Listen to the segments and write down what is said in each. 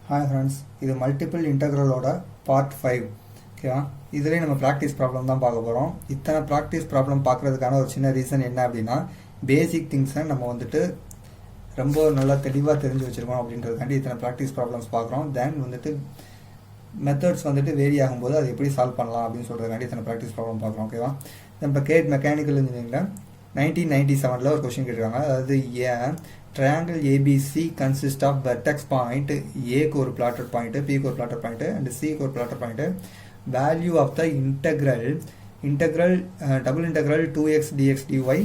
Hi friends, இது multiple இன்டெக்ரலோட part 5. ஓகேவா? இதுலேயே நம்ம ப்ராக்டிஸ் ப்ராப்ளம் தான் பார்க்க போகிறோம். இத்தனை ப்ராக்டிஸ் ப்ராப்ளம் பார்க்குறதுக்கான ஒரு சின்ன ரீசன் என்ன அப்படின்னா, பேசிக் திங்ஸை நம்ம வந்துட்டு ரொம்ப நல்லா தெளிவாக தெரிஞ்சு வச்சுருக்கோம் அப்படின்றதுக்காண்டி இத்தனை ப்ராக்டிஸ் ப்ராப்ளம்ஸ் பார்க்குறோம். தென் வந்துட்டு மெத்தட்ஸ் வந்துட்டு வேரி ஆகும்போது அது எப்படி சால்வ் பண்ணலாம் அப்படின்னு சொல்கிறதுக்காண்டி இத்தனை ப்ராக்டிஸ் ப்ராப்ளம் பார்க்குறோம். ஓகேவா? நம்ம கேட் மெக்கானிக்கல் இன்ஜினியரிங்கில் 1997 ஒரு கொஸ்டின் கேட்டிருக்காங்க. அதாவது triangle ABC consists of vertex point A க்கு ஒரு plotted point, P க்கு ஒரு plotted point and C க்கு ஒரு plotted point. Value of the double integral 2x dx dy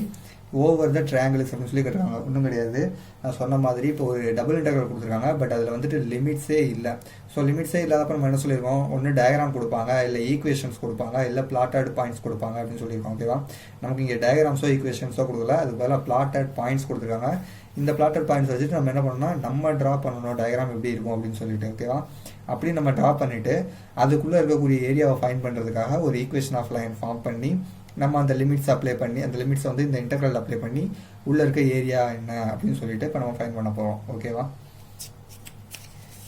over the triangle அப்படின்னு சொல்லி கேட்டிருக்காங்க. ஒன்றும் கிடையாது, நான் சொன்ன மாதிரி இப்போ ஒரு டபுள் இன்டெக்ரல் கொடுத்துருக்காங்க. பட் அதில் வந்துட்டு லிமிட்ஸே இல்லை. ஸோ லிமிட்ஸே இல்லாதப்ப நம்ம என்ன சொல்லியிருக்கோம், ஒன்று டயக்ராம் கொடுப்பாங்க, இல்லை ஈக்குவேஷன்ஸ் கொடுப்பாங்க, இல்லை பிளாட்டட் பாயிண்ட்ஸ் கொடுப்பாங்க அப்படின்னு சொல்லியிருக்கோம். ஓகேவா? நமக்கு இங்கே டயக்ராம்ஸோ ஈக்குவேஷன்ஸோ கொடுக்கல, அதுக்கு பதிலாக பிளாட்டட் பாயிண்ட்ஸ் கொடுத்துருக்காங்க. இந்த பிளாட்டட் பாயிண்ட்ஸ் வச்சுட்டு நம்ம என்ன பண்ணணும்னா, நம்ம ட்ரா பண்ணணும் டயக்ராம் எப்படி இருக்கும் அப்படின்னு சொல்லிட்டு. ஓகேவா? அப்படி நம்ம ட்ரா பண்ணிவிட்டு அதுக்குள்ளே இருக்கக்கூடிய ஏரியாவை ஃபைண்ட் பண்ணுறதுக்காக ஒரு ஈக்குவேஷன் ஆஃப் லைன் ஃபார்ம் பண்ணி நம்ம அந்த லிமிட்ஸ் அப்ளை பண்ணி அந்த லிமிட்ஸை வந்து இந்த இன்டெக்ரல் அப்ளை பண்ணி உள்ளே இருக்க ஏரியா என்ன அப்படின்னு சொல்லிட்டு இப்போ நம்ம ஃபைண்ட் பண்ண போகிறோம். ஓகேவா?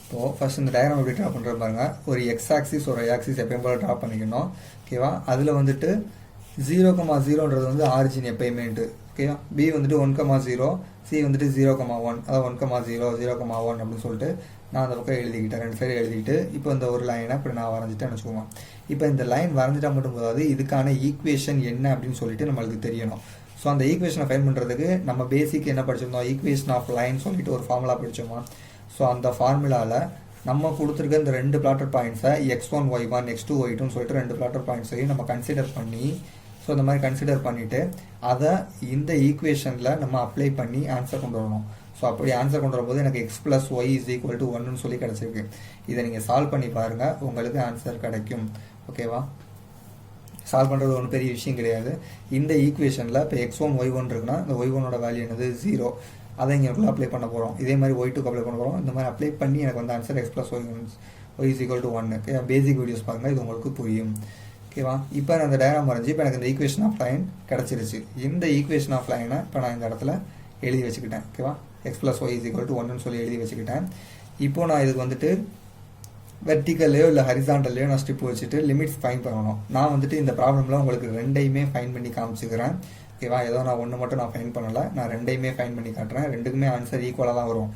இப்போது ஃபர்ஸ்ட் இந்த டயக்ராம் எப்படி ட்ரா பண்ணுறது பாருங்க. ஒரு எக்ஸ் ஆக்சிஸ் ஒரு ஆக்சிஸ் எப்பயும் போல ட்ரா பண்ணிக்கணும். ஓகேவா? அதில் வந்துட்டு 0,0ன்றது வந்து ஆரிஜின் எப்பயுமேட்டு. ஓகேவா? பி வந்துட்டு 1,0, சி வந்துட்டு 0,1, அதாவது 1,0 0,1 அப்படின்னு சொல்லிட்டு நான் அந்த பக்கம் எழுதிக்கிட்டேன். ரெண்டு சைடு எழுதிக்கிட்டு இப்போ இந்த ஒரு லைனை இப்படி நான் வரைஞ்சிட்டேன்னு வச்சுக்கோங்க. இப்போ இந்த லைன் வரைஞ்சிட்டா மட்டும் போதாது, இதுக்கான ஈக்குவேஷன் என்ன அப்படின்னு சொல்லிட்டு நம்மளுக்கு தெரியணும். ஸோ அந்த ஈக்குவேஷனை ஃபைண்ட் பண்ணுறதுக்கு நம்ம பேசிக் என்ன படிச்சிருந்தோம், ஈக்குவேஷன் ஆஃப் லைன் சொல்லிட்டு ஒரு ஃபார்முலா படித்தோமா. ஸோ அந்த ஃபார்முலாவில் நம்ம கொடுத்துருக்க இந்த ரெண்டு பிளாட்டட் பாயிண்ட்ஸை x1 y1 x2 y2ன்னு சொல்லிட்டு ரெண்டு பிளாட்டட் பாயிண்ட்ஸையும் நம்ம கன்சிடர் பண்ணி, ஸோ இந்த மாதிரி கன்சிடர் பண்ணிவிட்டு அதை இந்த ஈக்குவேஷனில் நம்ம அப்ளை பண்ணி ஆன்சர் கொண்டு வரணும். ஸோ அப்படி ஆன்சர் கொண்டு வரும்போது எனக்கு x + y = 1ன்னு சொல்லி கிடச்சிருக்கு. இதை நீங்கள் சால்வ் பண்ணி பாருங்கள், உங்களுக்கு ஆன்சர் கிடைக்கும். ஓகேவா? சால்வ் பண்ணுறது ஒன்றும் பெரிய விஷயம் கிடையாது. இந்த ஈக்குவேஷனில் இப்போ x1 y1 இருக்குன்னா இந்த y1ஓட வேல்யூ என்னது 0. அதை இங்கே அப்ளை பண்ண போகிறோம். இதே மாதிரி y2க்கு அப்ளை பண்ண போகிறோம். இந்த மாதிரி அப்ளை பண்ணி எனக்கு வந்து ஆன்சர் x + y = 1. ஓகே, பேசிக் வீடியோஸ் பாருங்கள், இது உங்களுக்கு புரியும். ஓகேவா? இப்போ நான் அந்த டயக்ராம் வரைஞ்சி இப்போ எனக்கு இந்த ஈக்குவேஷன் ஆஃப் லைன் கிடச்சிருச்சு. இந்த ஈக்குவேஷன் ஆஃப் லைனை இப்போ நான் இந்த இடத்துல எழுதி வச்சுக்கிட்டேன். ஓகேவா? x + y = 1ன்னு சொல்லி எழுதி வச்சுக்கிட்டேன். இப்போது நான் இதுக்கு வந்துட்டு வெர்டிக்கல்லையோ இல்லை ஹரிசாண்டல்லையோ நான் ஸ்டிப் வச்சுட்டு லிமிட்ஸ் ஃபைன் பண்ணணும். நான் வந்துட்டு இந்த ப்ராப்ளமில் உங்களுக்கு ரெண்டையுமே ஃபைன் பண்ணி காமிச்சிக்கிறேன். ஓகேவா? ஏதோ நான் ஒன்று மட்டும் நான் ஃபைன் பண்ணலை, நான் ரெண்டையுமே ஃபைன் பண்ணி காட்டுறேன். ரெண்டுக்குமே ஆன்சர் ஈக்குவலாக தான் வரும்.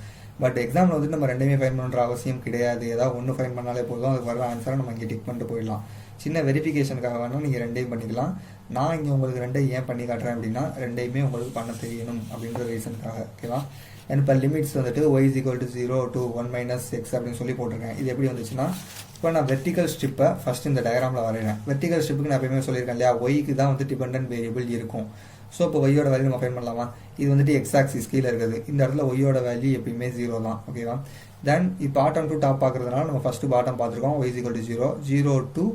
பட் எக்ஸாமில் வந்துட்டு நம்ம ரெண்டுமே ஃபைன் பண்ணுற அவசியம் கிடையாது. ஏதாவது ஒன்று ஃபைன் பண்ணாலே போதும், அதுக்கு வர ஆன்சரை நம்ம இங்கே டிக் பண்ணிட்டு போயிடலாம். சின்ன வெரிஃபிகேஷனுக்காக வேணால் நீங்கள் ரெண்டையும் பண்ணிக்கலாம். நான் இங்கே உங்களுக்கு ரெண்டையும் ஏன் பண்ணி காட்டுறேன் அப்படின்னா, ரெண்டையுமே உங்களுக்கு பண்ண தெரியணும் அப்படின்ற ரீசனுக்காக. ஓகேவா? இப்போ லிமிட்ஸ் வந்துட்டு y = 0 to 1 - x அப்படின்னு சொல்லி போட்டிருக்கேன். இது எப்படி வந்துச்சுன்னா, இப்போ நான் வெர்டிக்கல் ஸ்ட்ரிப்பை ஃபஸ்ட் இந்த டயக்ராமில் வரைகிறேன். வெர்டிக்கல் ஸ்ட்ரிப்புக்கு நான் எப்பயுமே சொல்லியிருக்கேன் இல்லையா, ஒய்க்கு தான் வந்து டிபெண்டன்ட் வேரியபிள் இருக்கும். ஸோ இப்போ ஒய்யோட வேல்யூ நம்ம ஃபைன் பண்ணலாமா. இது வந்துட்டு எக்ஸ் ஆக்சிஸ் கீழே இருக்குது. இந்த இடத்துல ஒய்யோட வேல்யூ எப்பயுமே 0 தான். ஓகேவா? தென் இப்போ பாட்டம் டு டாப் பார்க்குறதுனால நம்ம ஃபஸ்ட்டு பாட்டம் பார்த்துருக்கோம். y = 0 0 to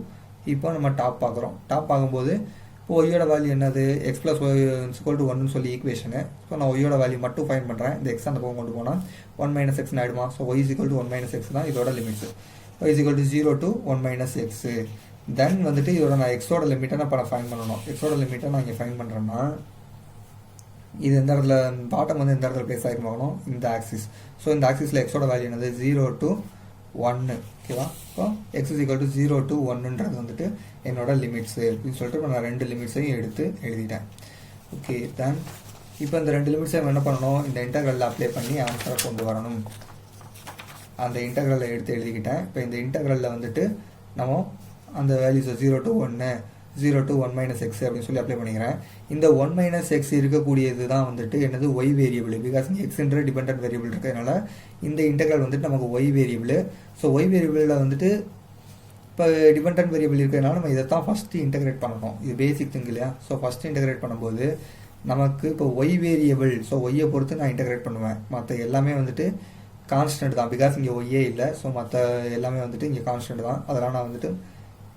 இப்போ நம்ம டாப் பார்க்குறோம். டாப் பார்க்கும்போது இப்போ ஒய்யோட வேல்யூ என்னது, x + y = 1ன்னு சொல்லி ஈக்குவேஷனு. ஸோ நான் ஒய்யோட வேல்யூ மட்டும் ஃபைன் பண்ணுறேன். இந்த எக்ஸ் அந்த பக்கம் கொண்டு போனால் 1 - x ஆகிடுமா. ஸோ y = 1 - x தான் இதோட லிமிட்ஸு. y = 0 to 1 - x. தென் வந்துட்டு இதோட நான் எக்ஸோட லிமிட்டை நான் இப்போ நான் ஃபைன் பண்ணணும். எக்ஸோட லிமிட்டை நான் இங்கே ஃபைன் பண்ணுறேன்னா, இது இந்த இடத்துல பாட்டம் வந்து இந்த இடத்துல பிளேஸ் ஆகிருக்கணும், இந்த ஆக்சிஸ். ஸோ இந்த ஆக்சிஸில் எக்ஸோட வேல்யூ என்னது 0 to 1. ஓகேவா? இப்போ x = 0 to 1ன்றது வந்துட்டு என்னோட லிமிட்ஸு அப்படின்னு சொல்லிட்டு நான் ரெண்டு லிமிட்ஸையும் எடுத்து எழுதிட்டேன். ஓகே, தென் இப்போ இந்த ரெண்டு லிமிட்ஸையும் என்ன பண்ணணும், இந்த இன்டெக்ரலில் அப்ளை பண்ணி ஆன்சரை கொண்டு வரணும். அந்த இன்டெக்ரலை எடுத்து எழுதிக்கிட்டேன். இப்போ இந்த இன்டெக்ரலில் வந்துட்டு நம்ம அந்த வேல்யூஸை 0 to 1 0 to 1 - x அப்படின்னு சொல்லி அப்ளை பண்ணிக்கிறேன். இந்த 1 - x இருக்கக்கூடியது தான் வந்துட்டு என்னது y வேரியபிள். பிகாஸ் இங்கே எக்ஸ்ன்ற டிபெண்டன்ட் வேரியபிள் இருக்கிறதுனால இந்த இன்டெக்ரல் வந்துட்டு நமக்கு y வேரியபிள். ஸோ y வேரியபிளில் வந்துட்டு இப்போ டிபெண்டன்ட் வேரியபிள் இருக்கிறதுனால நம்ம இதை தான் ஃபஸ்ட்டு இன்டெகிரேட் பண்ணணும். இது பேசிக் திங் இல்லையா. ஸோ ஃபஸ்ட்டு இன்டெகிரேட் பண்ணும்போது நமக்கு இப்போ y வேரியபிள், ஸோ ஒய்யை பொறுத்து நான் இன்டெகிரேட் பண்ணுவேன். மற்ற எல்லாமே வந்துட்டு கான்ஸ்டன்ட் தான். பிகாஸ் இங்கே ஒய்யே இல்லை. ஸோ மற்ற எல்லாமே வந்துட்டு இங்கே கான்ஸ்டன்ட் தான். அதெல்லாம் நான் வந்துட்டு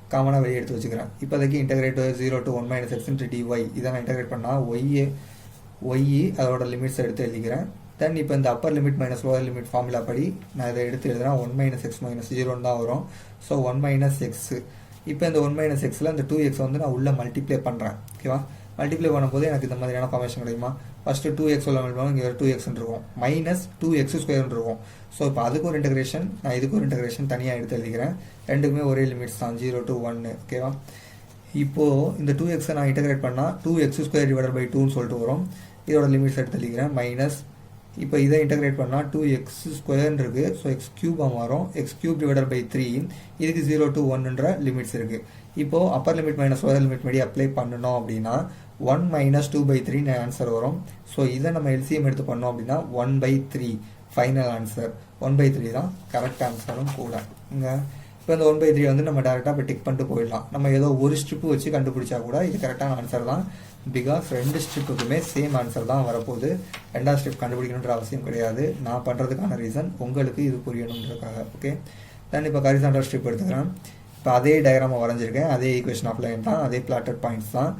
காமனாக வெளியே எடுத்து வச்சுக்கிறேன். இப்போதைக்கு இன்டெகிரேட் 0 to 1 - x dy இதை நான் இன்டெகிரேட் பண்ணால் ஒய் அதோட லிமிட்ஸ் எடுத்து எழுதிக்கிறேன். தென் இப்போ இந்த Appar limit minus lower limit formula படி நான் இதை எடுத்து எழுதுனா 1 - x - 0 தான் வரும். So 1 - x. இப்போ இந்த 1 - xல இந்த 2x வந்து நான் உள்ளே மல்டிப்ளை பண்ணுறேன். ஓகேவா? மல்டிப்ளை பண்ணும்போது எனக்கு இந்த மாதிரியான ஃபார்மேஷன் கிடைக்குமா. ஃபஸ்ட்டு 2x உள்ள மல்டிப்ளை இங்கே 2x இருக்கும் மைனஸ் 2x ஸ்கொயர் இருக்கும். ஸோ இப்போ அதுக்கு ஒரு இன்டகிரேஷன், நான் இதுக்கு ஒரு இன்டகிரேஷன் தனியாக எடுத்து எழுதிக்கிறேன். ரெண்டுக்குமே ஒரே லிமிட்ஸ் தான் 0 to 1. ஓகேவா? இப்போது இந்த 2x நான் இன்டகிரேட் பண்ணால் 2x ஸ்கொயர் டிவைடட் பை 2ன்னு சொல்லிட்டு வரும். இதோட லிமிட்ஸ் எடுத்து எழுதிக்கிறேன். மைனஸ் இப்போ இதை இன்டகிரேட் பண்ணால் 2x ஸ்கொயர்னு இருக்குது. ஸோ x கியூபாக மாறும். x cube divided by 3. இதுக்கு 0 to 1ன்ற லிமிட்ஸ் இருக்குது. இப்போது upper limit minus lower limit மீடி அப்ளை பண்ணணும் அப்படின்னா 1 மைனஸ் 2/3 ஆன்சர் வரும். ஸோ இதை நம்ம எல்சிஎம் எடுத்து பண்ணோம் அப்படின்னா 1/3 ஃபைனல் ஆன்சர். 1/3 தான் கரெக்ட் ஆன்சரும் கூட. இங்கே இப்போ இந்த 1/3 வந்து நம்ம டேரெக்டாக இப்போ டிக் பண்ணிட்டு போயிடலாம். நம்ம ஏதோ ஒரு ஸ்ட்ரிப்பு வச்சு கண்டுபிடிச்சா கூட இது கரெக்டான ஆன்சர் தான். பிகாஸ் ரெண்டு ஸ்ட்ரிப்புக்குமே சேம் ஆன்சர் தான் வரப்போகுது. ரெண்டாவது ஸ்ட்ரிப் கண்டுபிடிக்கணுன்ற அவசியம் கிடையாது. நான் பண்ணுறதுக்கான ரீசன் உங்களுக்கு இது புரியணுன்றதுக்காக. ஓகே, தென் இப்போ ஹரிசாண்டல் ஸ்ட்ரிப் எடுத்துக்கிறேன். இப்போ அதே டயக்ராமை வரைஞ்சிருக்கேன். அதே ஈக்குவேஷன் அப்ளைன் தான், அதே பிளாட்டட் பாயிண்ட்ஸ் தான்.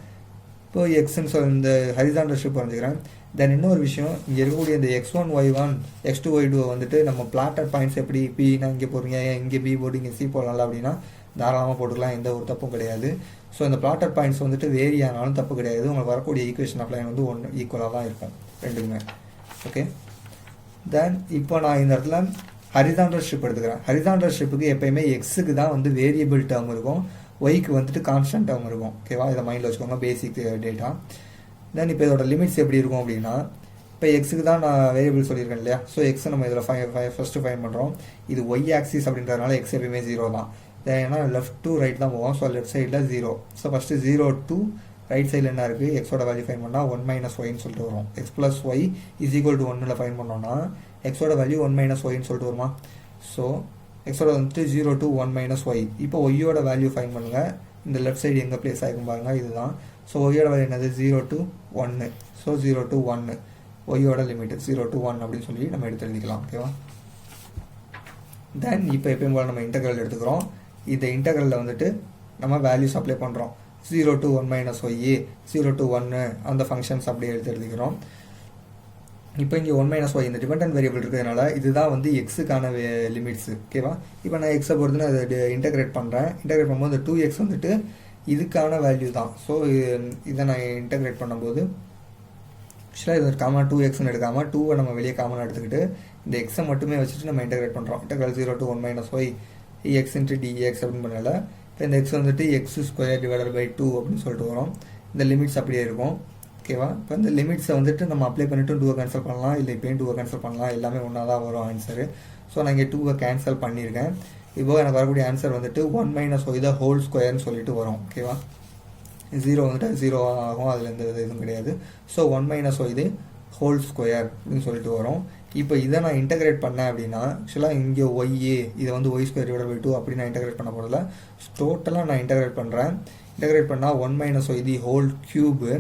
இப்போ எக்ஸ்ன்னு சொல்லி இந்த ஹரிசாண்டல் ஸ்ட்ரிப் வரைஞ்சிக்கிறேன். தென் இன்னொரு விஷயம், இங்கே இருக்கக்கூடிய இந்த x1 y1 x2 y2 வந்துட்டு நம்ம பிளாட்டட் பாயிண்ட்ஸ் எப்படி பின்னா இங்கே போடுறீங்க, இங்கே பி போட்டு இங்கே சி போடலாம்ல அப்படின்னா தாராளமாக போட்டுக்கலாம், எந்த ஒரு தப்பும் கிடையாது. ஸோ இந்த பிளாட்டட் பாயிண்ட்ஸ் வந்துட்டு வேரி ஆனாலும் தப்பு கிடையாது. உங்களுக்கு வரக்கூடிய ஈக்குவேஷன் அப்ளைன் வந்து ஒன்று ஈக்குவலாக தான் இருக்கும் ரெண்டுமே. ஓகே, தென் இப்போ நான் இந்த இடத்துல ஹரிசாண்டல் ஸ்ட்ரிப் எடுத்துக்கிறேன். ஹரிசாண்டல் ஸ்ட்ரிப்புக்கு எப்பயுமே எக்ஸுக்கு தான் வந்து வேரியபிள் டேர்ம் இருக்கும், ஒய்க்கு வந்துட்டு கான்ஸ்டன்ட் டேர்ம் இருக்கும். ஓகேவா? இதை மைண்டில் வச்சுக்கோங்க, பேசிக் டேட்டா. தென் இப்போ இதோட லிமிட்ஸ் எப்படி இருக்கும் அப்படின்னா, இப்போ எக்ஸுக்கு தான் நான் வேரியபிள் சொல்லியிருக்கேன் இல்லையா? ஸோ எக்ஸை நம்ம இதில் ஃபஸ்ட்டு ஃபைன் பண்ணுறோம். இது ஒய் ஆக்சிஸ் அப்படின்றதுனால எக்ஸ் எப்பயுமே 0 தான். ஏன்னா லெஃப்ட் டு ரைட் தான் போவோம். ஸோ லெஃப்ட் சைடில் 0. ஸோ ஃபஸ்ட்டு 0 to ரைட் சைடில் என்ன இருக்குது, எக்ஸோட வேல்யூ ஃபைன் பண்ணால் 1 மைனஸ் ஒய்ன்னு சொல்லிட்டு வரும். X plus y is equal to 1ல் ஃபைன் பண்ணோன்னா எக்ஸோட வேல்யூ 1 மைனஸ் ஒய்ன்னு சொல்லிட்டு வருமா? ஸோ எக்ஸோட வந்துட்டு 0 to 1 மைனஸ் ஒய். இப்போ ஒய்யோட வேல்யூ ஃபைன் பண்ணுங்கள். இந்த லெஃப்ட் சைடு எங்கே பிளேஸ் ஆகிக்கும் பாருங்கள், இதுதான். ஸோ ஒய்யோட வேல்யூ என்னது, 0 to 1. ஸோ 0 to 1 ஒய்யோட லிமிட் 0 to 1 அப்படின்னு சொல்லி நம்ம எடுத்து எழுதிக்கலாம். ஓகேவா? தென் இப்போ எப்பயும் போல் நம்ம இன்டெக்ரல் எடுத்துக்கிறோம். இந்த இன்டெக்ரலில் வந்துட்டு நம்ம வேல்யூஸ் அப்ளை பண்ணுறோம். 0 to 1 மைனஸ் ஒய், 0 to 1 அந்த ஃபங்க்ஷன்ஸ் அப்படியே எழுதிக்கிறோம். இப்போ இங்கே 1 மைனஸ் ஒய் இந்த டிபெண்டன்ட் வேரியபிள் இருக்கிறதுனால இதுதான் வந்து எக்ஸுக்கான லிமிட்ஸு. ஓகேவா? இப்போ நான் எக்ஸை பொறுத்து நான் அதை இன்டெகிரேட் பண்ணுறேன். இன்டெகிரேட் பண்ணும்போது இந்த 2x வந்துட்டு இதுக்கான வேல்யூ தான். ஸோ இதை நான் இன்டெகிரேட் பண்ணும்போது ஆக்சுவலாக இது காமன் 2xன்னு எடுக்காமல் 2வை நம்ம வெளியே காமனாக எடுத்துக்கிட்டு இந்த எக்ஸை மட்டுமே வச்சுட்டு நம்ம இன்டெகிரேட் பண்ணுறோம். Integral 0 to 1 minus y x into dx அப்படின்னு பண்ணல. இப்போ இந்த எக்ஸ் வந்துட்டு எக்ஸ் ஸ்கொயர் டிவைடட் பை 2 அப்படின்னு சொல்லிட்டு வரும். இந்த லிமிட்ஸ் அப்படியே இருக்கும். ஓகேவா? இப்போ இந்த லிமிட்ஸை வந்துட்டு நம்ம அப்ளை பண்ணிவிட்டு 2வை கேன்சல் பண்ணலாம், இல்லை இப்போயும் 2வை கேன்சல் பண்ணலாம், எல்லாமே ஒன்றா தான் வரும் ஆன்சரு. ஸோ நான் இங்கே 2வை கேன்சல் பண்ணியிருக்கேன். இப்போ எனக்கு வரக்கூடிய ஆன்சர் வந்துட்டு 1 மைனஸ் ஒய் தான் ஹோல் ஸ்கொயர்னு சொல்லிட்டு வரும். ஓகேவா? 0 வந்துட்டு 0 ஆகும், அதில் எந்த இதுவும் கிடையாது. ஸோ 1 மைனஸ் ஒய் இது ஹோல் ஸ்கொயர் அப்படின்னு சொல்லிட்டு வரும். இப்போ இதை நான் இன்டெகிரேட் பண்ணேன் அப்படின்னா ஆக்சுவலாக இங்கே ஒய்ஏ இதை வந்து ஒய் ஸ்கொயர் டிவைட் பை 2 அப்படி நான் இன்டெகிரேட் பண்ண போகிறதில்ல. டோட்டலாக நான் இன்டெகிரேட் பண்ணுறேன். இன்டெகிரேட் பண்ணால் 1 minus y the whole cube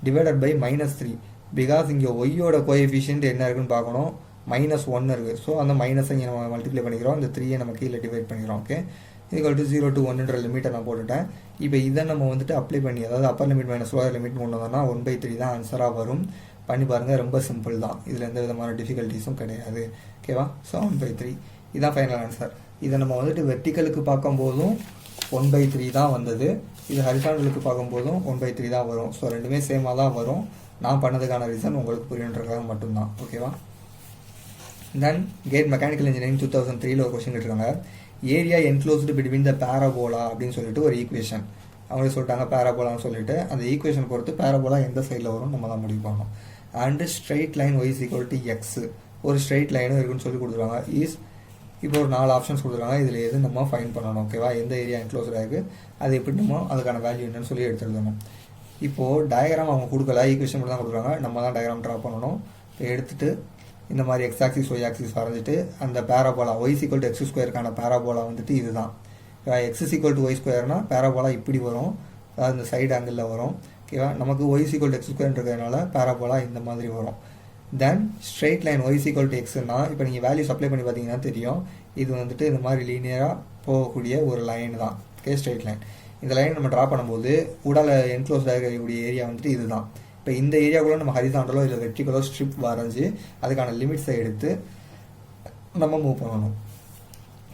divided by -3. Because இங்கே ஒய்யோட கோஎஃபிஷியன்ட் என்ன இருக்குன்னு பார்க்கணும், -1 இருக்குது. ஸோ அந்த மைனஸை இங்கே நம்ம மல்டிப்ளை பண்ணிக்கிறோம், இந்த 3யை நம்ம கீழே டிவைட் பண்ணிக்கிறோம். ஓகே, ஈக்குவல் டு 0 to 1ன்ற லிமிட்டை நான் போட்டுட்டேன். இப்போ இதை நம்ம வந்துட்டு அப்ளை பண்ணி, அதாவது Appar limit minus lower limit கொண்டு வந்தோம்னா 1/3 தான் ஆன்சராக வரும். பண்ணி பாருங்கள், ரொம்ப சிம்பிள் தான், இதில் எந்த விதமான டிஃபிகல்ட்டிஸும் கிடையாது. ஓகேவா? ஸோ 1/3 இதுதான் ஃபைனல் ஆன்சர். இதை நம்ம வந்துட்டு வெர்டிக்கலுக்கு பார்க்கும்போதும் 1/3 தான் வந்தது, இது ஹரிசாண்டலுக்கு பார்க்கும்போதும் 1/3 தான் வரும். ஸோ ரெண்டுமே சேமாக தான் வரும். நான் பண்ணதுக்கான ரீசன் உங்களுக்கு புரியணுன்றதுக்காக மட்டும்தான். ஓகேவா? தென் கேட் மெக்கானிக்கல் இன்ஜினியரிங் 2003 ஒரு கொஸ்டின் கேட்டிருக்காங்க. Area enclosed between the parabola அப்படின்னு சொல்லிட்டு ஒரு ஈக்குவேஷன் அவங்களே சொல்லிட்டாங்க, பேராபோலான்னு சொல்லிட்டு. அந்த ஈக்குவேஷன் பொறுத்து பேராபோலா எந்த சைடில் வரும் நம்ம தான் முடிவு பண்ணணும். And straight line y equal to x, ஒரு ஸ்ட்ரெயிட் லைனும் இருக்குன்னு சொல்லி கொடுத்துருவாங்க. இப்போ ஒரு 4 ஆப்ஷன்ஸ் கொடுத்துருவாங்க, இதில் எது நம்ம ஃபைன் பண்ணணும். ஓகேவா? எந்த ஏரியா என்க்ளோஸ்டாக இருக்குது, அது எப்படி நம்ம அதுக்கான வேல்யூ என்னன்னு சொல்லி எடுத்துருந்தோம். இப்போது டயக்ராம் அவங்க கொடுக்கல, ஈக்குவேஷன் மட்டும் தான் கொடுக்குறாங்க, நம்ம தான் டயக்ராம் ட்ரா பண்ணணும். இப்போ எடுத்துகிட்டு இந்த மாதிரி எக்ஸ் ஆக்சிஸ் ஒய் ஆக்சிஸ் வரைஞ்சிட்டு அந்த parabola y equal to x ஸ்கொயருக்கான பேராபோலா வந்துட்டு இதுதான். எக்ஸ் ஈக்குவல் டு ஒய் ஸ்கொயர்னா பேராபோலா இப்படி வரும், அதாவது இந்த சைடு ஆங்கிளில் வரும். ஓகேவா? நமக்கு ஒய் ஈக்குவல் டு எக்ஸ் ஸ்கொயர்ன்றதுனால பேராபோலா இந்த மாதிரி வரும். Then straight line y equal to எக்ஸ்னா இப்போ நீங்கள் வேல்யூஸ் அப்ளை பண்ணி பார்த்தீங்கன்னா தெரியும், இது வந்துட்டு இந்த மாதிரி லீனியராக போகக்கூடிய ஒரு லைன் தான். Okay, straight line. இந்த லைன் நம்ம ட்ரா பண்ணும்போது உடல் என்க்ளோஸ்டாக இருக்கக்கூடிய ஏரியா வந்துட்டு இதுதான். இப்போ இந்த ஏரியாக்குள்ளே நம்ம ஹரிசாண்டலோ இல்லை வெர்டிகலோ ஸ்ட்ரிப் வரைஞ்சி அதுக்கான லிமிட்ஸை எடுத்து நம்ம மூவ் பண்ணணும்.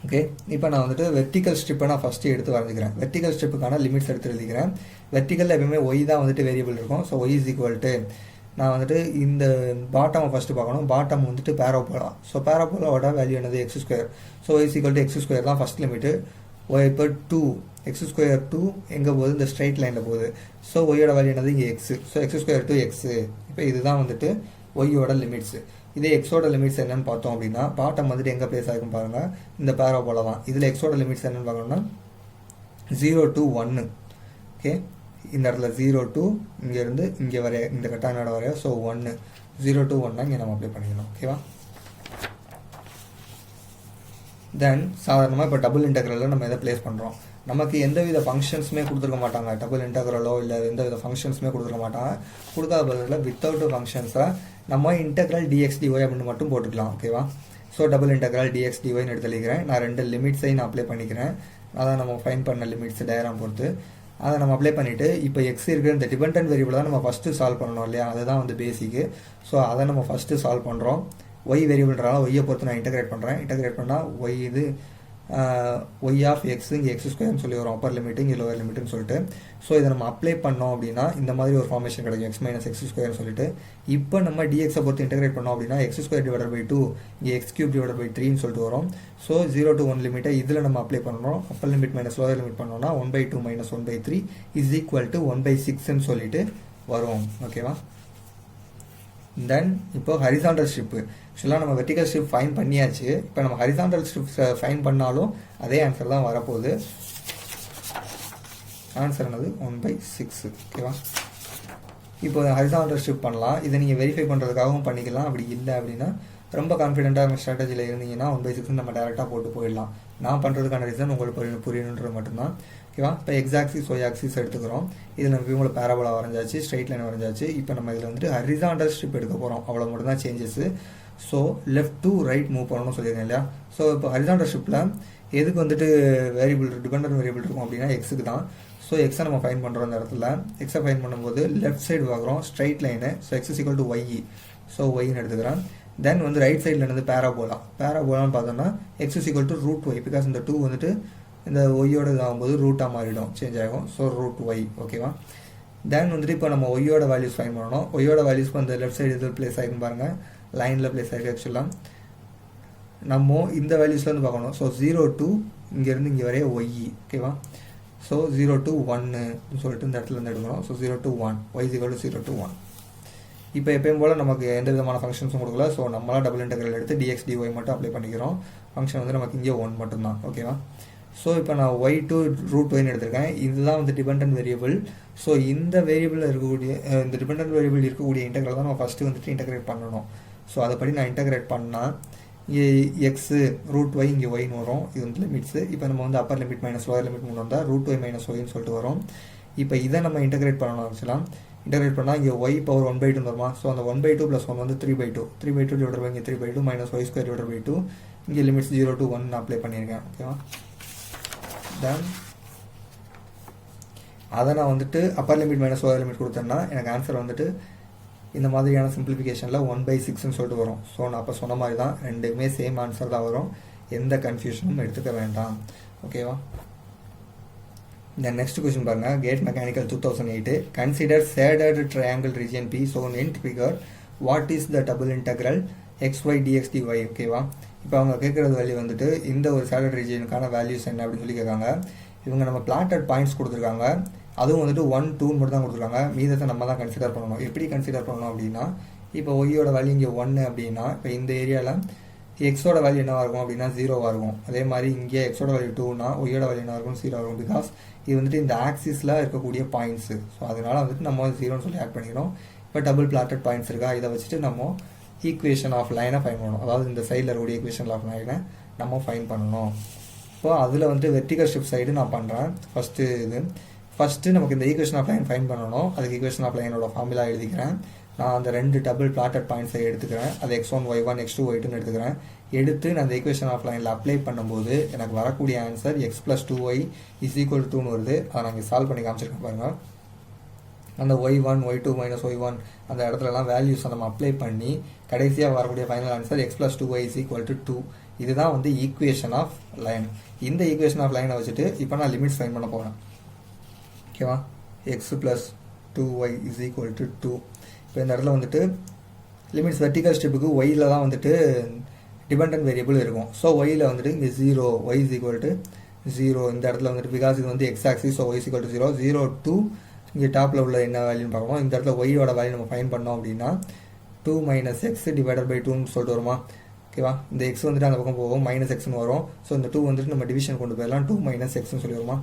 ஓகே, இப்போ நான் வந்துட்டு வெர்டிகல் ஸ்ட்ரிப்பை நான் ஃபஸ்ட்டு எடுத்து வரைஞ்சிக்கிறேன். வெர்டிகல் ஸ்ட்ரிப்புக்கான லிமிட்ஸ் எடுத்து எழுதிக்கிறேன். வெர்டிக்கலில் எப்பவுமே ஒய் தான் வந்துட்டு வேரியபிள் இருக்கும். So y is equal to நான் வந்துட்டு இந்த பாட்டமை ஃபஸ்ட்டு பார்க்கணும். பாட்டம் வந்துட்டு பேராபோலா. ஸோ பேராபோலாவோட வேல்யூ என்னது x square. So y equal to x square தான் ஃபஸ்ட் லிமிட்டு. ஒய் இப்போ 2 எக்ஸ் ஸ்கொயர் 2 எங்கே போகுது, இந்த ஸ்ட்ரைட் லைனில் போகுது. ஸோ ஒய்யோட வேல்யூ என்னது இங்கே x. So X square to x. இப்போ இதுதான் வந்துட்டு ஒய்யோட லிமிட்ஸு. இதே எக்ஸோட லிமிட்ஸ் என்னன்னு பார்த்தோம் அப்படின்னா பாட்டம் வந்துட்டு எங்கே பிளேஸ் ஆகிருக்கும் பாருங்கள், இந்த பேராபோலா தான். இதில் எக்ஸோட லிமிட்ஸ் என்னென்னு பார்க்கணும்னா 0 to 1. ஓகே, இந்த இடத்துல 0 to இங்கேருந்து இங்கே வரைய, இந்த கட்டானோட வரைய. ஸோ 1 0 to 1 இங்கே நம்ம அப்ளை பண்ணிக்கணும். ஓகேவா. தென் சாதாரணமாக இப்போ டபுள் இன்டெக்ரலில் நம்ம எதை பிளேஸ் பண்ணுறோம், நமக்கு எந்தவித ஃபங்க்ஷன்ஸுமே கொடுத்துருக்க மாட்டாங்க. டபுள் இன்டெக்ரலோ இல்லை எந்தவித ஃபங்க்ஷன்ஸுமே கொடுத்துருக்க மாட்டாங்க. கொடுக்காத பதில் வித்தவுட் ஃபங்க்ஷன்ஸை நம்ம இன்டெக்ரல் டிஎக்ஸ் டிஒய் அப்படின்னு மட்டும் போட்டுக்கலாம். ஓகேவா. ஸோ டபுள் இன்டெக்ரல் டிஎக்ஸ் டிஒய்னு எடுத்துக்கிறேன். நான் 2 லிமிட்ஸையும் நான் அப்ளை பண்ணிக்கிறேன். அதான் நம்ம ஃபைன் பண்ண லிமிட்ஸ் டயக்ராம் பொறுத்து அதை நம்ம அப்ளை பண்ணிவிட்டு இப்போ எக்ஸ் இருக்கிற இந்த டிபெண்டன்ட் வேரியபிள் தான் நம்ம ஃபஸ்ட்டு சால்வ் பண்ணணும் இல்லையா, அதுதான் வந்து பேசிக்கு. ஸோ அதை நம்ம ஃபஸ்ட்டு சால்வ் பண்ணுறோம். ஒய் வேரியபிள்ன்றனால ஒய்யை பொறுத்து நான் இன்டெகிரேட் பண்ணுறேன். இன்டெகிரேட் பண்ணால் ஒய் இது ஒய் ஆஃப் எக்ஸ் இங்கே எக்ஸ் ஸ்கொயர்னு சொல்லி வரும், அப்பர் லிமிட்டு இங்கே லோவர் லிமிட்டுன்னு சொல்லிட்டு. ஸோ இதை நம்ம அப்ளை பண்ணோம் அப்படின்னா இந்த மாதிரி ஒரு ஃபார்மேஷன் கிடைக்கும், எக்ஸ் மைனஸ் எக்ஸ் ஸ்கொயர்னு சொல்லிட்டு. இப்போ நம்ம டிஎக்ஸை பொறுத்து இன்டெகிரேட் பண்ணோம் அப்படின்னா எக்ஸ் ஸ்கொயர் டிவைடட் பை 2 இங்கே எக்ஸ் கியூப் டிவைடட் பை 3ன்னு சொல்லிட்டு வரும். ஸோ 0 to 1 லிமிட்டை இதில் நம்ம அப்ளை பண்ணுறோம். Appar limit minus lower limit பண்ணோம்னா 1/2 மைனஸ் 1/3 இஸ் ஈக்குவல் டு 1/6ன்னு சொல்லிட்டு வரும். ஓகேவா. தென் இப்போ ஹரிசாண்டல் ஸ்ட்ரிப்பு ஆக்சுவலாக நம்ம வெர்டிகல் ஸ்ட்ரிப் ஃபைன் பண்ணியாச்சு. இப்போ நம்ம ஹரிசாண்டல் ஸ்ட்ரிப் ஃபைன் பண்ணாலும் அதே ஆன்சர் தான் வரப்போகுது. ஆன்சர் என்னது 1/6. ஓகேவா. இப்போ ஹரிசாண்டல் ஸ்ட்ரிப் பண்ணலாம். இதை நீங்கள் வெரிஃபை பண்ணுறதுக்காகவும் பண்ணிக்கலாம். அப்படி இல்லை அப்படின்னா ரொம்ப கான்ஃபிடென்ட்டாக ஸ்ட்ராட்டஜியில் இருந்தீங்கன்னா 1/6 நம்ம டேரெக்டாக போட்டு போயிடலாம். நான் பண்ணுறதுக்கான ரீசன் உங்களுக்கு புரியணுன்றது மட்டும்தான். ஓகேவா. இப்போ எக்ஸ் ஆக்சிஸ் ஒய் ஆக்சிஸ் எடுத்துக்கிறோம். இதில் நம்ம இவங்களை பேராபோலா வரைஞ்சாச்சு, ஸ்ட்ரைட் லைன் வரைஞ்சாச்சு. இப்போ நம்ம இதில் வந்துட்டு ஹரிசாண்டல் ஸ்ட்ரிப் எடுக்க போகிறோம். அவ்வளோ மட்டும் தான் changes. So left to right move பண்ணணும்னு சொல்லியிருக்கேன் இல்லையா. ஸோ இப்போ ஹரிசாண்டல் ஸ்ட்ரிப்பில் எதுக்கு வந்துட்டு வேரியபிள் டிபெண்டன்ட் வேரியபிள் இருக்கும் அப்படின்னா எக்ஸுக்கு தான். ஸோ எக்ஸை நம்ம ஃபைன் பண்ணுறோம். அந்த இடத்துல எக்ஸை ஃபைன் பண்ணும்போது லெஃப்ட் சைடு பார்க்குறோம், straight line. So x is equal to y. So ஒய்ன்னு எடுத்துக்கிறேன். தென் வந்து ரைட் சைடில் இருந்து பேராபோலா. பேராபோலான்னு பார்த்தோம்னா x is equal to root y. Because இந்த 2 வந்துட்டு இந்த ஒய்யோட இதாகும்போது ரூட்டாக மாறிடும், சேஞ்ச் ஆகும். So root y. ஓகேவா. தென் வந்துட்டு இப்போ நம்ம ஒய்யோட வேல்யூஸ் ஃபைன் பண்ணணும். ஒய்யோட வேல்யூஸ் அந்த லெஃப்ட் சைடு இதில் பிளேஸ் ஆகிருக்கும் பாருங்கள், லைனில் பிளேஸ் ஆகிருக்கு. ஆக்சுவலாக நம்ம இந்த வேல்யூஸ்லேருந்து பார்க்கணும். ஸோ 0 to இங்கேருந்து இங்கே வரைய ஒய். ஓகேவா. ஸோ 0 to 1 சொல்லிட்டு இந்த இடத்துல இருந்து எடுக்கணும். So 0 to 1 y is equal to 0 to 1. இப்போ எப்பயும் போல் நமக்கு எந்த விதமான ஃபங்க்ஷன்ஸும் கொடுக்கல. ஸோ நம்மளாம் டபுள் இன்டெக்ரல் எடுத்து டிஎக்ஸ் டிஒய் மட்டும் அப்ளை பண்ணிக்கிறோம். ஃபங்க்ஷன் வந்து நமக்கு இங்கே 1 மட்டும்தான். ஓகேவா. ஸோ இப்போ நான் ஒய் டு ரூட் ஒய்னு எடுத்திருக்கேன். இதுதான் வந்து டிபெண்டன்ட் வேரியபிள். ஸோ இந்த வேரியபிளில் இருக்கக்கூடிய இந்த டிபெண்டன்ட் வேரியபிள் இருக்கக்கூடிய இன்டெக்ரல் தான் நம்ம ஃபஸ்ட்டு வந்துட்டு இன்டெகிரேட் பண்ணணும். ஸோ அதைப்படி நான் இன்டெகிரேட் பண்ணால் இங்கே எக்ஸு ரூட் ஒய் இங்கே ஒய்னு வரும். இது வந்து லிமிட்ஸு. இப்போ நம்ம வந்து Appar limit minus lower limit கொண்டு வந்தால் ரூட் ஒய் மைனஸ் ஒய்னு சொல்லிட்டு வரும். இப்போ இதை நம்ம இன்டெகிரேட் பண்ணணும். ஆக்சுவலாக இன்டெகிரேட் பண்ணால் இங்கே ஒய் பவர் 1/2 வருமா. ஸோ அந்த 1/2 + 1 வந்து 3/2. 3/2 டிவைடட் பை இங்கே 3/2 minus y square divided by 2. இங்கே லிமிட்ஸ் 0 to 1 அப்ளை பண்ணியிருக்கேன். ஓகேவா. தென் அதை நான் வந்துட்டு Appar limit minus lower limit கொடுத்தேன்னா எனக்கு ஆன்சர் வந்துட்டு இந்த மாதிரியான சிம்பிளிஃபிகேஷனில் 1/6ன்னு சொல்லிட்டு வரும். ஸோ நான் அப்போ சொன்ன மாதிரி தான், ரெண்டுமே சேம் ஆன்சர் தான் வரும். எந்த கன்ஃபியூஷனும் எடுத்துக்க வேண்டாம். ஓகேவா. இந்த நெக்ஸ்ட் கொஸ்டின் பாருங்க. GATE mechanical 2008. Consider shaded triangle region P shown in figure. What is the double integral xy dx dy. ஓகேவா. இப்போ அவங்க கேட்குறது வேல்யூ வந்துட்டு இந்த ஒரு ஷேடட் ரீஜியனுக்கான வேல்யூஸ் என்ன அப்படின்னு சொல்லி கேட்காங்க. இவங்க நம்ம பிளாட்டட் பாயிண்ட்ஸ் கொடுத்துருக்காங்க. அதுவும் வந்துட்டு 1, 2 மட்டும் தான் கொடுத்துருக்காங்க. மீதத்தை நம்ம தான் கன்சிடர் பண்ணணும். எப்படி கன்சிடர் பண்ணணும் அப்படின்னா இப்போ ஒய்யோட வேல்யூ இங்கே 1 அப்படின்னா இப்போ இந்த ஏரியாவில் எக்ஸோட வேல்யூ என்னவாக இருக்கும் அப்படின்னா 0வாக இருக்கும். அதே மாதிரி இங்கே எக்ஸோட வேல்யூ 2னா ஒய்யோட வேல்யூ என்ன இருக்கும் 0 இருக்கும். பிகாஸ் இது வந்துட்டு இந்த ஆக்சிஸில் இருக்கக்கூடிய பாயிண்ட்ஸு. ஸோ அதனால் வந்துட்டு நம்ம 0ன்னு சொல்லி ஆட் பண்ணிக்கிறோம். இப்போ டபுள் பிளாட்டட் பாயிண்ட்ஸ் இருக்கா, இதை வச்சுட்டு நம்ம ஈக்குவேஷன் ஆஃப் லைனை ஃபைன் பண்ணணும். அதாவது இந்த சைடில் இருக்கக்கூடிய ஈக்குவேஷன் ஆஃப் லைனை நம்ம ஃபைன் பண்ணணும். இப்போ அதில் வந்துட்டு வெர்டிகல் ஸ்ட்ரிப் சைடு நான் பண்ணுறேன். ஃபஸ்ட்டு நமக்கு இந்த ஈக்குவேஷன் ஆஃப் லைன் ஃபைன் பண்ணணும். அதுக்கு ஈக்குவேஷன் ஆஃப் லைனோட ஃபார்முலா எழுதிக்கிறேன். நான் அந்த 2 டபுள் பிளாட்டட் பாயிண்ட்ஸை எடுத்துக்கிறேன். அது x1 y1 x2 y2ன்னு எடுத்துக்கிறேன். எடுத்து நான் அந்த ஈக்குவேஷன் ஆஃப் லைனில் அப்ளை பண்ணும்போது எனக்கு வரக்கூடிய ஆன்சர் x + 2y = 2ன்னு வருது. அதை நான் இங்கே சால்வ் பண்ணி காமிச்சிருக்கேன் பாருங்கள். அந்த y1 y2 மைனஸ் y1 அந்த இடத்துலலாம் வேல்யூஸை நம்ம அப்ளை பண்ணி கடைசியாக வரக்கூடிய ஃபைனல் ஆன்சர் x + 2y = 2. இதுதான் வந்து ஈக்குவேஷன் ஆஃப் லைன். இந்த ஈக்குவேஷன் ஆஃப் லைனை வச்சுட்டு இப்போ நான் லிமிட்ஸ் ஃபைன் பண்ண போகிறேன். ஓகேவா. x + 2y = 2. இப்போ இந்த இடத்துல வந்துட்டு லிமிட்ஸ் வெர்டிக்கல் ஸ்ட்ரிப்புக்கு ஒயில் தான் வந்துட்டு டிபெண்டன்ட் வேரியபிள் இருக்கும். ஸோ ஒயில் வந்துட்டு இங்கே 0, y is equal to 0 இந்த இடத்துல வந்துட்டு பிகாஸ் இது வந்து X axis, so y is equal to 0, 0 to இங்கே டாப்பில் உள்ள என்ன வேல்யூன்னு பார்க்கணும். இந்த இடத்துல ஒய்யோட வேல்யூ நம்ம ஃபைன் பண்ணோம் அப்படின்னா 2 - x டிவைடட் பை 2ன்னு சொல்லிட்டு வருமா. ஓகேவா, இந்த எக்ஸ் வந்துட்டு அந்த பக்கம் போகும், -xன்னு வரும். ஸோ இந்த 2 வந்துட்டு நம்ம டிவிஷன் கொண்டு போயிடலாம், 2 - xன்னு சொல்லி வருமா.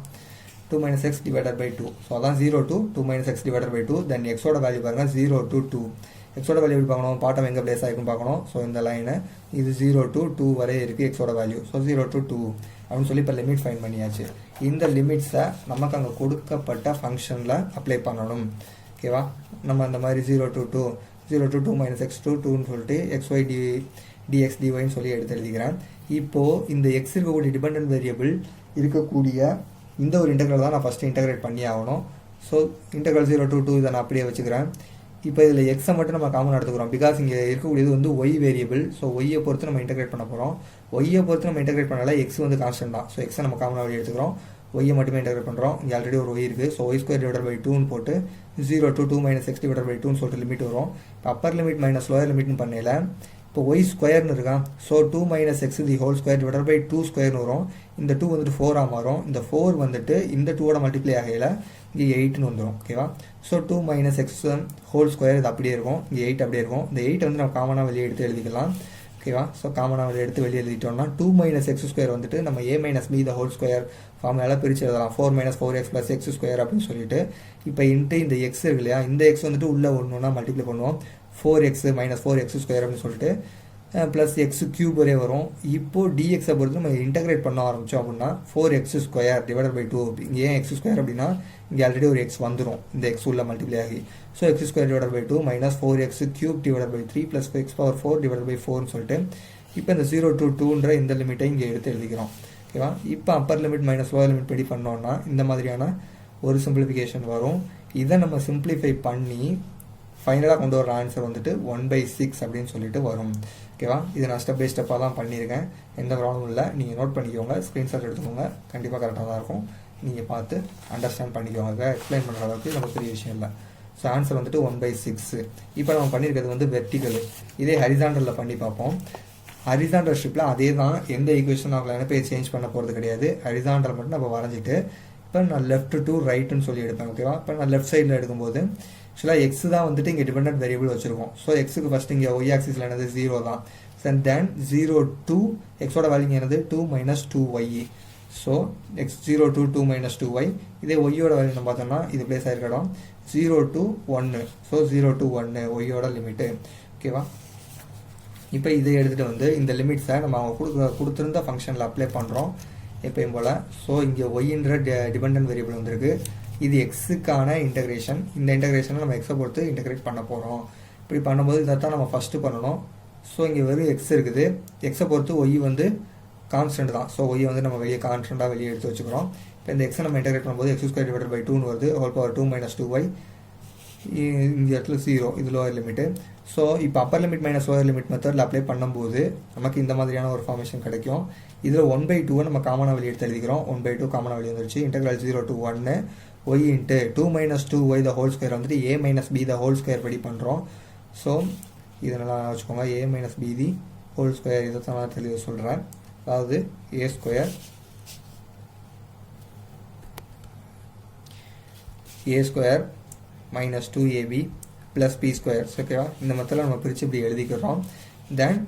2 - x divided by 2. ஸோ அதான் 0 to 2 - x divided by 2. தென் எக்ஸோட வேல்யூ பாருங்கள் 0 to 2. எக்ஸோட வேல்யூ எப்படி பார்க்கணும், பாட்டம் எங்கே பிளேஸ் ஆகிருக்கும் பார்க்கணும். ஸோ இந்த லைனை இது 0 to 2 வரை இருக்குது எக்ஸோட வேல்யூ. ஸோ 0 to 2 அப்படின்னு சொல்லி இப்போ லிமிட் ஃபைன் பண்ணியாச்சு. இந்த லிமிட்ஸை நமக்கு அங்கே கொடுக்கப்பட்ட ஃபங்க்ஷனில் அப்ளை பண்ணணும். ஓகேவா, நம்ம அந்த மாதிரி 0 to 2, 0 to 2 - x to 2ன்னு சொல்லிட்டு xy dx dyன்னு சொல்லி எடுத்து எழுதிக்கிறேன். இப்போது இந்த எக்ஸ் இருக்கக்கூடிய டிபெண்டன்ட் வேரியபிள் இருக்கக்கூடிய இந்த ஒரு இன்டெக்ரல் தான் நான் ஃபஸ்ட்டு இன்டெகிரேட் பண்ணி ஆகணும். ஸோ இன்டெக்ரல் 0 to 2 இதை நான் அப்படியே வச்சுக்கிறேன். இப்போ இதில் எக்ஸை மட்டும் நம்ம காமன் எடுத்துக்கிறோம், பிகாஸ் இங்கே இருக்கக்கூடியது வந்து ஒய் வேரியபிள். ஸோ ஒய்யை பொறுத்து நம்ம இன்டெகிரேட் பண்ண போகிறோம். ஒய்யை பொறுத்து நம்ம இன்டெகிரேட் பண்ணால எக்ஸ் வந்து கான்ஸ்டன்ட் தான். ஸோ எக்ஸை நம்ம காமனாக வெளியே எடுத்துக்கிறோம், ஒய்யை மட்டுமே இன்டெகிரேட் பண்ணுறோம். இங்கே ஆல்ரெடி ஒரு ஒய் இருக்குது. ஸோ y² divided by 2ன்னு போட்டு 0 to 2 - x divided by 2ன்னு சொல்லிட்டு லிமிட் வரும். இப்போ அப்பர் லிமிட் மைனஸ் லோயர் லிமிட்னு பண்ணல, இப்போ y²ன்னு இருக்கான். So 2 - x the whole square divided by 2² வரும். இந்த 2 வந்துட்டு 4 மாறும். இந்த 4 வந்துட்டு இந்த 2ஓட மல்டிப்ளை ஆகையில் இங்கே 8ன்னு வந்துடும். ஓகேவா, ஸோ 2 - x ஹோல் ஸ்கொயர் இது அப்படியே இருக்கும், இங்கே 8 அப்படியே இருக்கும். இந்த 8 வந்து நம்ம காமனாக வெளியே எடுத்து எழுதிக்கலாம். ஓகேவா, ஸோ காமனாக எடுத்து வெளியே எழுதிட்டோம்னா 2 - x² வந்துட்டு நம்ம a - b the whole square ஃபார்முலாவில் பிரித்து எழுதலாம். 4 - 4x + x² அப்படின்னு சொல்லிட்டு. இப்போ இந்த எக்ஸ் இருக்கு இல்லையா, இந்த எக்ஸ் வந்துட்டு உள்ளே ஒன்றுனா மல்டிப்ளை பண்ணுவோம். 4x - 4x² அப்படின்னு சொல்லிட்டு ப்ளஸ் x³ வரை வரும். இப்போது dxஐ பொறுத்து நம்ம இன்டெகிரேட் பண்ண ஆரம்பித்தோம் அப்படின்னா 4x² டிவைடட் பை 2. இங்கே ஏன் x² அப்படின்னா இங்கே ஆல்ரெடி ஒரு எக்ஸ் வந்துடும் இந்த எக்ஸ் உள்ள மல்டிப்ளை ஆகி. So x² divided by 2 - 4x³ divided by 3 + x⁴ divided by 4ன்னு சொல்லிட்டு இப்போ இந்த 0 to 2ன்ற இந்த லிமிட்டை இங்கே எடுத்து எழுதிக்கிறோம். ஓகேவா, இப்போ upper limit minus lower limit படி பண்ணோன்னா இந்த மாதிரியான ஒரு சிம்பிளிஃபிகேஷன் வரும். இதை நம்ம சிம்பிளிஃபை பண்ணி ஃபைனலாக கொண்டு வர ஆன்சர் வந்துட்டு 1/6 அப்படின்னு சொல்லிட்டு வரும். ஓகேவா, இது நான் ஸ்டெப் பை ஸ்டெப்பாக தான் பண்ணியிருக்கேன், எந்த ப்ராப்ளமும் இல்லை. நீங்கள் நோட் பண்ணிக்கோங்க, ஸ்க்ரீன்ஷாட் எடுத்துக்கோங்க, கண்டிப்பாக கரெக்டாக தான் இருக்கும். நீங்கள் பார்த்து அண்டர்ஸ்டாண்ட் பண்ணிக்கோங்க, எக்ஸ்பிளைன் பண்ணுற அளவுக்கு நமக்கு பெரிய விஷயம் இல்லை. ஸோ ஆன்சர் வந்துட்டு 1/6. இப்போ நம்ம பண்ணியிருக்கிறது வந்து வெர்டிக்கல். இதே ஹரிசாண்டலில் பண்ணி பார்ப்போம். ஹரிசாண்டல் ஸ்ட்ரிப்பில் அதே தான், எந்த ஈக்குவேஷன் ஆகலாம் போய் சேஞ்ச் பண்ண போகிறது கிடையாது. ஹரிசாண்டல் மட்டும் நம்ம வரைஞ்சிட்டு இப்போ நான் லெஃப்ட் டு ரைட்டுன்னு சொல்லி எடுப்பேன். ஓகேவா, இப்போ நான் லெஃப்ட் சைடில் எடுக்கும்போது ஆக்சுவலாக எக்ஸ் தான் வந்துட்டு இங்கே டிபெண்டன்ட் வேரியபிள் வச்சுருக்கோம். ஸோ எக்ஸுக்கு ஃபஸ்ட்டு இங்கே ஒய் ஆக்சிஸில் என்னது 0 தான். அண்ட் தென் 0 to எக்ஸோட வேல்யூ என்னது 2 - 2y. So x 0 to 2 - 2y. இதே ஒய்யோட வேல்யூ நம்ம பார்த்தோம்னா இது பிளேஸ் ஆகிருக்க இடம் 0 to 1. ஸோ 0 to 1 ஒய்யோட லிமிட்டு. ஓகேவா, இப்போ இதை எடுத்துகிட்டு வந்து இந்த லிமிட்ஸை நம்ம அவங்க கொடுத்துருந்த ஃபங்க்ஷனில் அப்ளை பண்ணுறோம் எப்பயும் போல். ஸோ இங்கே ஒய்ன்ற டிபெண்டன்ட் வேரியபிள் வந்திருக்கு. இது எக்ஸுக்கான இன்டெகிரேஷன். இந்த இன்டெகிரேஷனை நம்ம எக்ஸை பொறுத்து இன்டெகிரேட் பண்ண போகிறோம். இப்படி பண்ணும்போது இதை தான் நம்ம ஃபஸ்ட்டு பண்ணணும். ஸோ இங்கே வெறும் எக்ஸ் இருக்குது, எக்ஸை பொறுத்து ஒய் வந்து கான்ஸ்டன்ட் தான். ஸோ ஒய் வந்து நம்ம வெளியே கான்ஸ்டண்ட்டாக வெளியே எடுத்து வச்சுக்கிறோம். இப்போ இந்த எக்ஸை நம்ம இன்டெகிரேட் பண்ணும்போது x² டிவைடட் பை 2ன்னு வருது, ஹோல் பவர் 2 - 2y. இந்த இடத்துல 0, இது லோயர் லிமிட்டு. ஸோ இப்போ upper limit minus lower limit மெத்தடில் அப்ளை பண்ணும்போது நமக்கு இந்த மாதிரியான ஒரு ஃபார்மேஷன் கிடைக்கும். இதில் 1/2 நம்ம காமனாக வெளியே எடுத்து எழுதிக்கிறோம். 1/2 காமனாக வெளியே வந்துருச்சு. Integral 0 to 1 y into 2 - 2y the whole square வந்துட்டு a - b the whole square படி பண்ணுறோம். ஸோ இதெல்லாம் வச்சுக்கோங்க, a - b the whole square இதை தான் நான் தெளிவாக சொல்கிறேன். அதாவது a² minus 2ab plus b². ஓகேவா, இந்த மெத்தடில் நம்ம பிரித்து இப்படி எழுதிக்கிறோம். தென்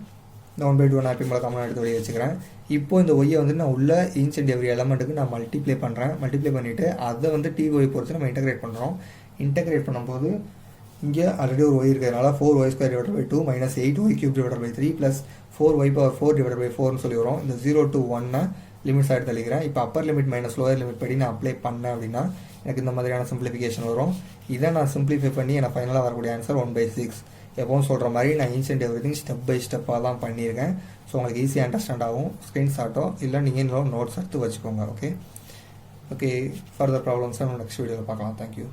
இந்த 1/2 நான் எப்பயும் போல காமனாக எடுத்து வெளியே வச்சுக்கிறேன். இப்போ இந்த ஒய்யை வந்து நான் உள்ள ஈச் அண்ட் எவ்ரி எலமெண்ட்டுக்கு நான் மல்டிப்ளை பண்ணுறேன். மல்டிப்ளை பண்ணிவிட்டு அதை வந்து ty பொறுத்து நம்ம இன்டெகிரேட் பண்ணுறோம். இன்டெகிரேட் பண்ணும்போது இங்கே ஆல்ரெடி ஒரு ஒய் இருக்கிறதுனால 4y² divided by 2 - 8y³ divided by 3 plus 4y⁴ divided by 4ன்னு சொல்லி வரும். இந்த 0 to 1 லிமிட்ஸ் எடுத்து தெளிக்கிறேன். இப்போ upper limit minus lower limit படி நான் அப்ளை பண்ணேன் அப்படின்னா எனக்கு இந்த மாதிரியான சிம்பிளிஃபிகேஷன் வரும். இதை நான் சிம்பிளிஃபை பண்ணி எனக்கு ஃபைனலாக வரக்கூடிய ஆன்சர் 1/6. எப்பவும் சொல்கிற மாதிரி நான் each and everything step by ஸ்டெப்பாக தான் பண்ணியிருக்கேன். ஸோ உங்களுக்கு ஈஸியாக அண்டர்ஸ்டாண்ட் ஆகும். ஸ்க்ரீன்ஷாட்டோ இல்லை நீங்கள் இன்னும் நோட்ஸ் எடுத்து வச்சுக்கோங்க. ஓகே, ஃபர்தர் ப்ராப்ளம்ஸை நம்ம நெக்ஸ்ட் வீடியோவில் பார்க்கலாம். தேங்க்யூ.